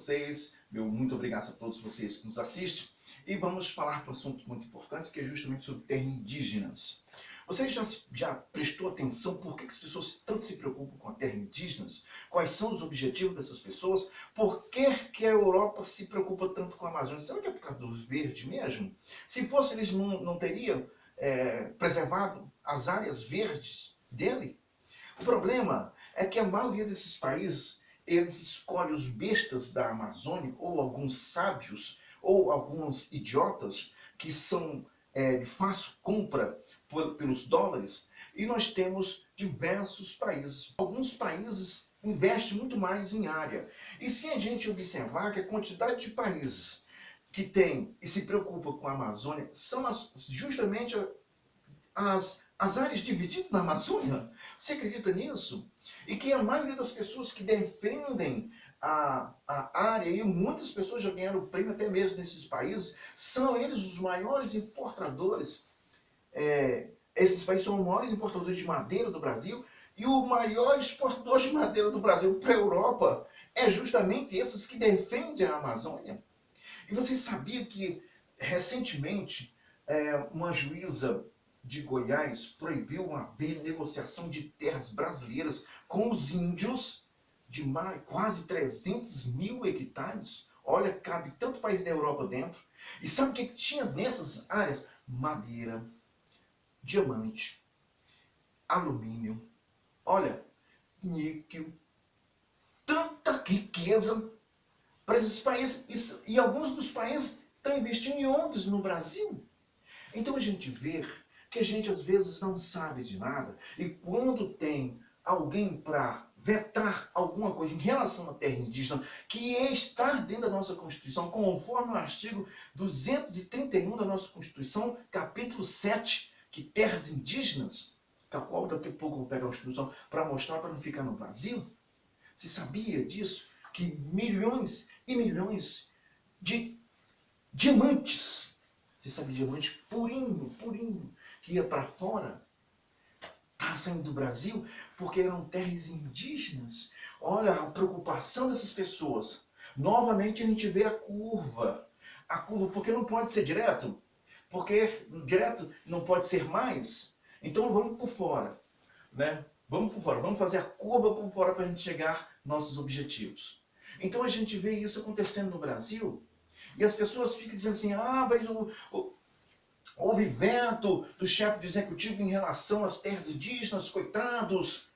vocês. Meu muito obrigado a todos vocês que nos assistem. E vamos falar de um assunto muito importante, que é justamente sobre terras indígenas. Você já prestou atenção por que as pessoas tanto se preocupam com a terra indígenas? Quais são os objetivos dessas pessoas? Por que a Europa se preocupa tanto com a Amazônia? Será que é por causa do verde mesmo? Se fosse, eles não teriam preservado as áreas verdes dele? O problema é que a maioria desses países, eles escolhem os bestas da Amazônia, ou alguns sábios, ou alguns idiotas, que são de fácil compra pelos dólares, e nós temos diversos países. Alguns países investem muito mais em área. E se a gente observar que a quantidade de países que tem e se preocupa com a Amazônia são justamente as áreas divididas na Amazônia. Você acredita nisso? E que a maioria das pessoas que defendem a área, e muitas pessoas já ganharam prêmio até mesmo nesses países, são eles os maiores importadores. Esses países são os maiores importadores de madeira do Brasil, e o maior exportador de madeira do Brasil para a Europa é justamente esses que defendem a Amazônia. E você sabia que recentemente uma juíza de Goiás proibiu a negociação de terras brasileiras com os índios de quase 300 mil hectares? Olha, cabe tanto país da Europa dentro. E sabe o que tinha nessas áreas? Madeira, diamante, alumínio, olha, níquel, tanta riqueza para esses países. E alguns dos países estão investindo em ONGs no Brasil. Então a gente vê que a gente às vezes não sabe de nada, e quando tem alguém para vetar alguma coisa em relação à terra indígena, que está dentro da nossa Constituição, conforme o artigo 231 da nossa Constituição, capítulo 7, que terras indígenas, a qual daqui a pouco eu vou pegar a Constituição para mostrar, para não ficar no vazio. Você sabia disso? Que milhões e milhões de diamantes, você sabe, diamante purinho, purinho, que ia para fora, está saindo do Brasil porque eram terras indígenas. Olha a preocupação dessas pessoas. Novamente a gente vê a curva, porque não pode ser direto, porque direto não pode ser mais. Então vamos por fora, né? Vamos por fora, vamos fazer a curva por fora para a gente chegar aos nossos objetivos. Então a gente vê isso acontecendo no Brasil, e as pessoas ficam dizendo assim, mas houve veto do chefe do executivo em relação às terras indígenas, coitados.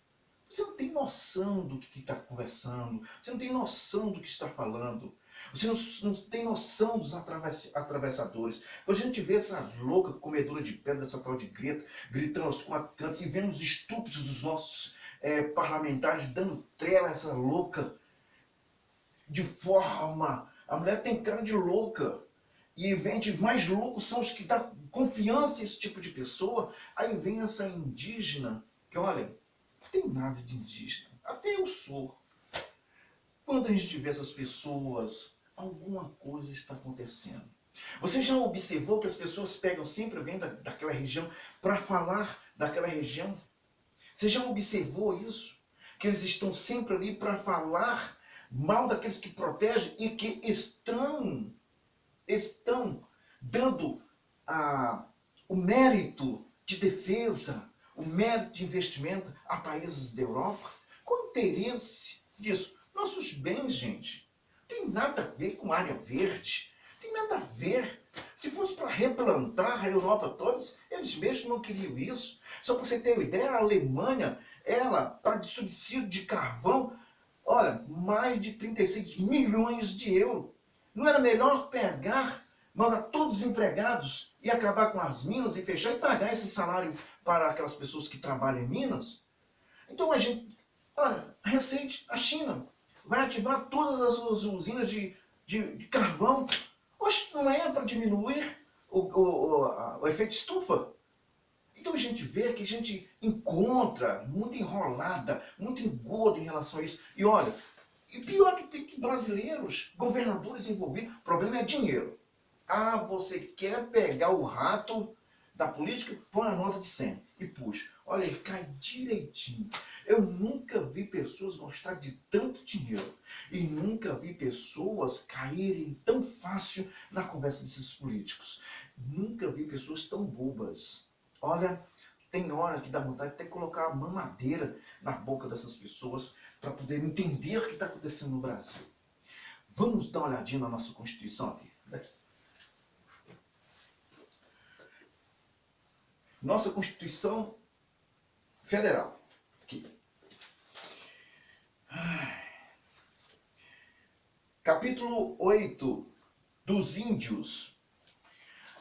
Você não tem noção do que está conversando, você não tem noção do que está falando, você não tem noção dos atravessadores. Quando a gente vê essa louca comedora de pedra, essa tal de Greta, gritando aos quatro cantos, e vendo os estúpidos dos nossos parlamentares dando trela a essa louca, de forma... A mulher tem cara de louca. E mais loucos são os que dão confiança a esse tipo de pessoa. Aí vem essa indígena, que olha, não tem nada de indígena. Até eu sou. Quando a gente vê essas pessoas, alguma coisa está acontecendo. Você já observou que as pessoas pegam sempre alguém daquela região para falar daquela região? Você já observou isso? Que eles estão sempre ali para falar mal daqueles que protegem e que estão dando o mérito de defesa, o mérito de investimento a países da Europa. Qual o interesse disso? Nossos bens, gente, tem nada a ver com área verde, tem nada a ver. Se fosse para replantar a Europa toda, eles mesmos não queriam isso. Só para você ter uma ideia, a Alemanha, ela, para subsídio de carvão, olha, mais de 36 milhões de euros. Não era melhor pegar, mandar todos os empregados e acabar com as minas e fechar e pagar esse salário para aquelas pessoas que trabalham em minas? Então a gente, olha, recente, a China vai ativar todas as suas usinas de carvão. Oxe, não é para diminuir o efeito estufa? Então a gente vê que a gente encontra muita enrolada, muito engodo em relação a isso. E olha, e pior que tem que brasileiros, governadores envolvidos, o problema é dinheiro. Você quer pegar o rato da política? Põe a nota de 100. e puxa. Olha, ele cai direitinho. Eu nunca vi pessoas gostar de tanto dinheiro. E nunca vi pessoas caírem tão fácil na conversa desses políticos. Nunca vi pessoas tão bobas. Olha, tem hora que dá vontade de até colocar a mamadeira na boca dessas pessoas para poder entender o que está acontecendo no Brasil. Vamos dar uma olhadinha na nossa Constituição aqui. Daqui. Nossa Constituição Federal. Aqui. Capítulo 8 dos Índios.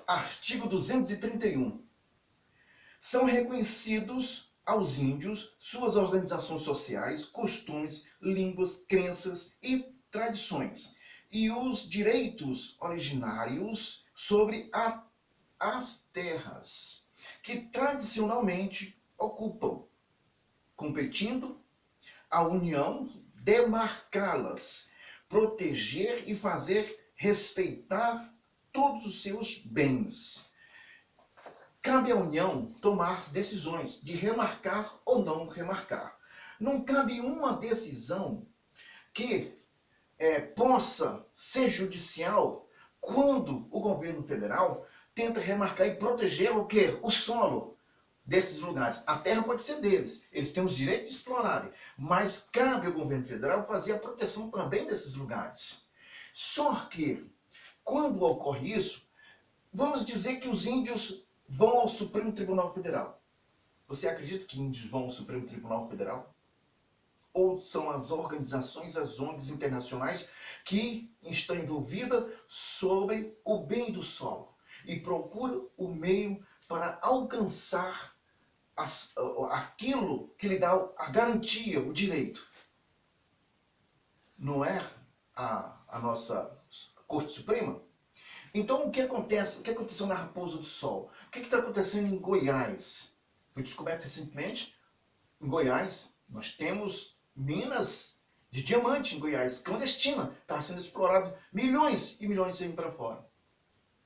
Artigo 231. São reconhecidos aos índios suas organizações sociais, costumes, línguas, crenças e tradições, e os direitos originários sobre as terras que tradicionalmente ocupam, competindo a União demarcá-las, proteger e fazer respeitar todos os seus bens. Cabe à União tomar decisões de remarcar ou não remarcar. Não cabe uma decisão que possa ser judicial quando o governo federal tenta remarcar e proteger o quê? O solo desses lugares. A terra pode ser deles, eles têm os direitos de explorarem, mas cabe ao governo federal fazer a proteção também desses lugares. Só que, quando ocorre isso, vamos dizer que os índios vão ao Supremo Tribunal Federal. Você acredita que índios vão ao Supremo Tribunal Federal? Ou são as organizações, as ONGs internacionais que estão envolvidas sobre o bem do solo e procuram o meio para alcançar aquilo que lhe dá a garantia, o direito? Não é a nossa Corte Suprema? Então, o que acontece? O que aconteceu na Raposa do Sol? O que está acontecendo em Goiás? Foi descoberto recentemente. Em Goiás, nós temos minas de diamante em Goiás, clandestina. Está sendo explorado milhões e milhões indo para fora.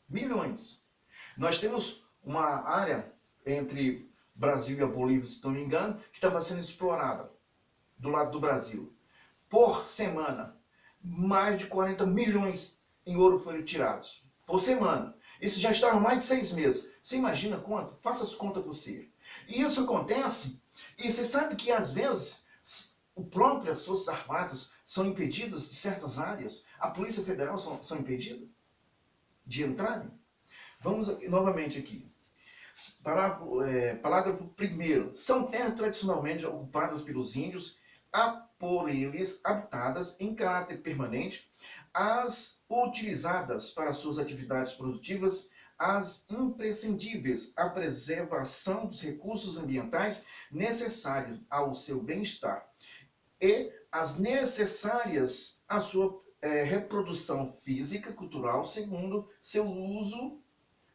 Milhões. Nós temos uma área entre Brasil e a Bolívia, se não me engano, que estava sendo explorada do lado do Brasil. Por semana, mais de 40 milhões em ouro foram tirados. Por semana. Isso já está há mais de 6 meses. Você imagina quanto? Faça as contas você. E isso acontece, e você sabe que às vezes as Forças Armadas são impedidas de certas áreas, a Polícia Federal são impedidas de entrarem. Vamos novamente aqui. Parágrafo 1º. São terras tradicionalmente ocupadas pelos índios, por eles habitadas em caráter permanente, as utilizadas para suas atividades produtivas, as imprescindíveis à preservação dos recursos ambientais necessários ao seu bem-estar e as necessárias à sua reprodução física, cultural, segundo seu uso,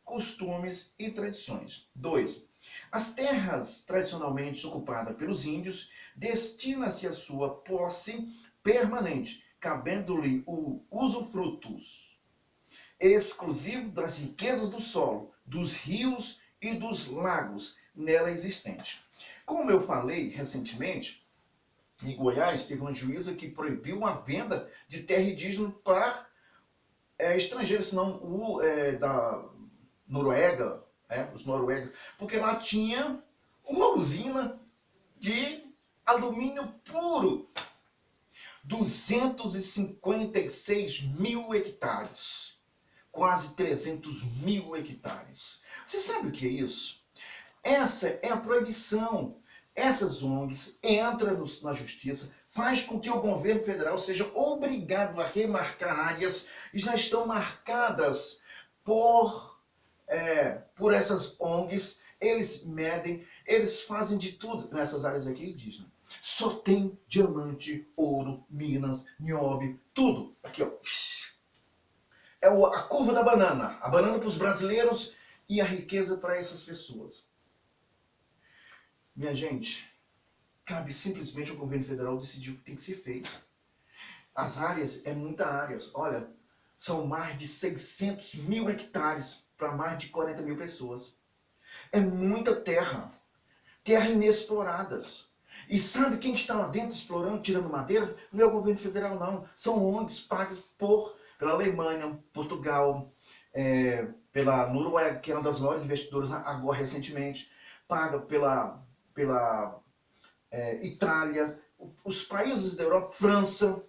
costumes e tradições. 2. As terras tradicionalmente ocupadas pelos índios destina-se a sua posse permanente, cabendo-lhe o usufrutos exclusivo das riquezas do solo, dos rios e dos lagos nela existentes. Como eu falei recentemente, em Goiás teve uma juíza que proibiu a venda de terra indígena para estrangeiros, senão da Noruega, os noruegos, porque lá tinha uma usina de alumínio puro. 256 mil hectares. Quase 300 mil hectares. Você sabe o que é isso? Essa é a proibição. Essas ONGs entram na justiça, faz com que o governo federal seja obrigado a remarcar áreas que já estão marcadas por essas ONGs. Eles medem, eles fazem de tudo nessas áreas aqui indígenas. Só tem diamante, ouro, minas, nióbio, tudo. Aqui, ó. É a curva da banana. A banana para os brasileiros e a riqueza para essas pessoas. Minha gente, cabe simplesmente ao governo federal decidir o que tem que ser feito. As áreas, muita áreas. Olha, são mais de 600 mil hectares para mais de 40 mil pessoas. É muita terra. terras inexploradas. E sabe quem está lá dentro explorando, tirando madeira? Não é o governo federal, não. São ONGs pagas pela Alemanha, Portugal, pela Noruega, que é uma das maiores investidoras agora recentemente, paga pela Itália, os países da Europa, França,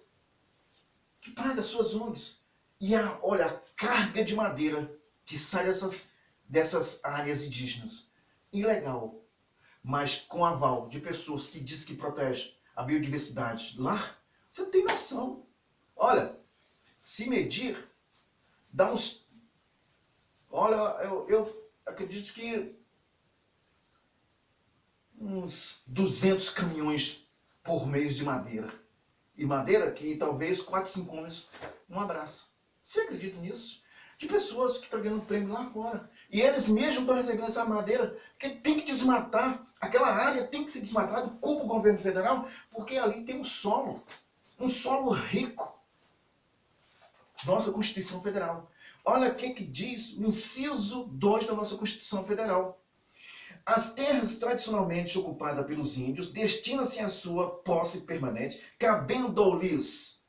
que paga suas ONGs. E olha, a carga de madeira que sai dessas áreas indígenas. Ilegal, mas com aval de pessoas que dizem que protegem a biodiversidade lá, você não tem noção. Olha, se medir, dá uns... Olha, eu acredito que uns 200 caminhões por mês de madeira. E madeira que talvez 4, 5 homens não abraçam. Você acredita nisso? De pessoas que estão ganhando prêmio lá fora. E eles mesmos estão recebendo essa madeira, que tem que desmatar. Aquela área tem que ser desmatada como o governo federal, porque ali tem um solo rico. Nossa Constituição Federal. Olha o que diz o inciso 2 da nossa Constituição Federal. As terras tradicionalmente ocupadas pelos índios destinam-se à sua posse permanente, cabendo-lhes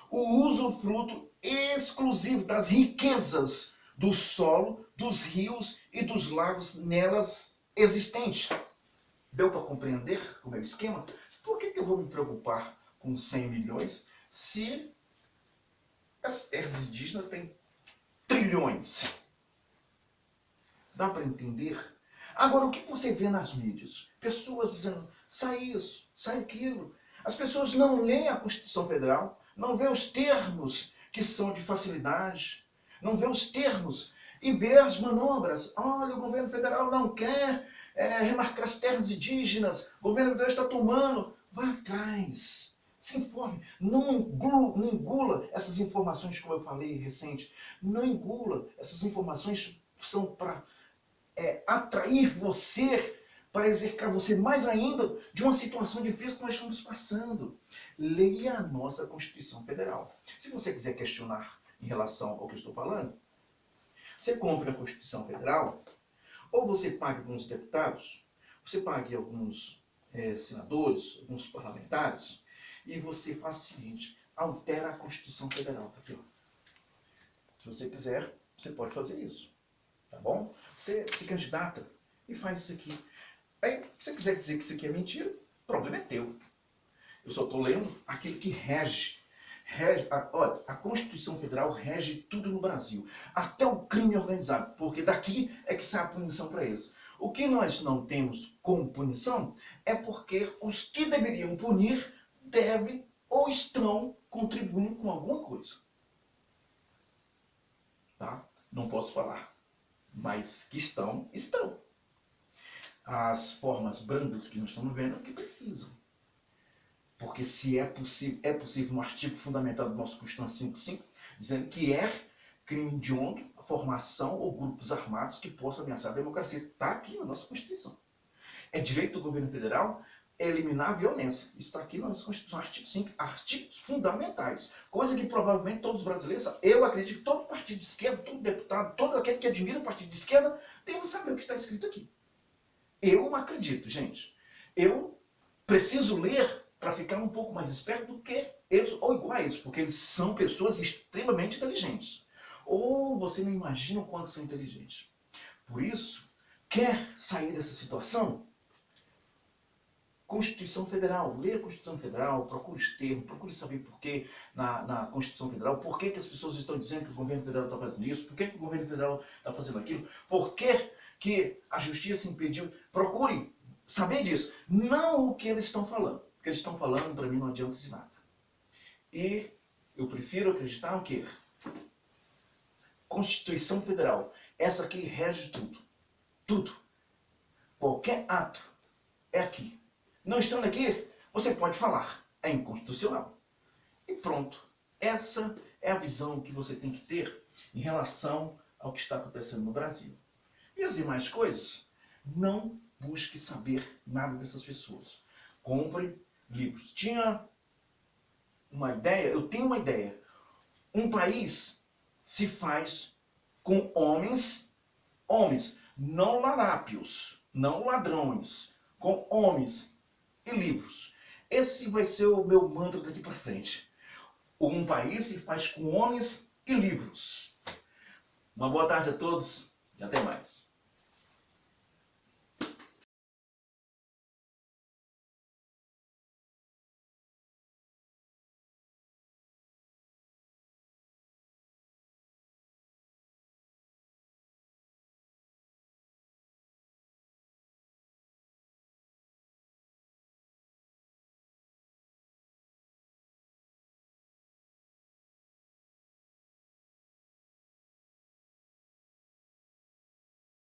o usufruto exclusivo das riquezas do solo, dos rios e dos lagos nelas existentes. Deu para compreender como é o esquema? Por que eu vou me preocupar com 100 milhões se as terras indígenas têm trilhões? Dá para entender? Agora, o que você vê nas mídias? Pessoas dizendo, sai isso, sai aquilo. As pessoas não leem a Constituição Federal, não vê os termos que são de facilidade, não vê os termos e vê as manobras. Olha, o governo federal não quer remarcar as terras indígenas, o governo federal está tomando. Vá atrás, se informe, não engula essas informações, como eu falei recente, não engula essas informações que são para atrair você, para exercer você mais ainda de uma situação difícil que nós estamos passando. Leia a nossa Constituição Federal. Se você quiser questionar em relação ao que eu estou falando, você compra a Constituição Federal, ou você paga alguns deputados, você paga alguns senadores, alguns parlamentares, e você faz o seguinte, altera a Constituição Federal. Tá aqui, ó. Se você quiser, você pode fazer isso. Tá bom? Você se candidata e faz isso aqui. Aí, se você quiser dizer que isso aqui é mentira, o problema é teu. Eu só estou lendo aquilo que rege. Olha, a Constituição Federal rege tudo no Brasil. Até o crime organizado. Porque daqui é que sai a punição para eles. O que nós não temos como punição é porque os que deveriam punir devem ou estão contribuindo com alguma coisa. Tá? Não posso falar. Mas que estão. As formas brandas que nós estamos vendo é que precisam. Porque se é possível no artigo fundamental do nosso Constituição 5.5, dizendo que é crime hediondo a formação ou grupos armados que possam ameaçar a democracia. Está aqui na nossa Constituição. É direito do governo federal eliminar a violência. Isso está aqui na nossa Constituição, artigo 5, artigos fundamentais. Coisa que provavelmente todos os brasileiros, eu acredito que todo partido de esquerda, todo deputado, todo aquele que admira o partido de esquerda, deve saber o que está escrito aqui. Eu não acredito, gente. Eu preciso ler para ficar um pouco mais esperto do que eles, ou igual a eles, porque eles são pessoas extremamente inteligentes. Ou você não imagina o quanto são inteligentes. Por isso, quer sair dessa situação? Constituição Federal, leia a Constituição Federal, procure os termos, procure saber por que na Constituição Federal, por que as pessoas estão dizendo que o governo federal está fazendo isso, por que o governo federal está fazendo aquilo, por que a justiça impediu. Procure saber disso, não o que eles estão falando. O que eles estão falando, para mim, não adianta de nada. E eu prefiro acreditar no quê? Constituição Federal. Essa aqui rege tudo. Tudo. Qualquer ato é aqui. Não estando aqui, você pode falar. É inconstitucional. E pronto. Essa é a visão que você tem que ter em relação ao que está acontecendo no Brasil. E as demais coisas, não busque saber nada dessas pessoas. Compre livros. Tinha uma ideia, eu tenho uma ideia. Um país se faz com homens, não larápios, não ladrões, com homens e livros. Esse vai ser o meu mantra daqui para frente. Um país se faz com homens e livros. Uma boa tarde a todos e até mais.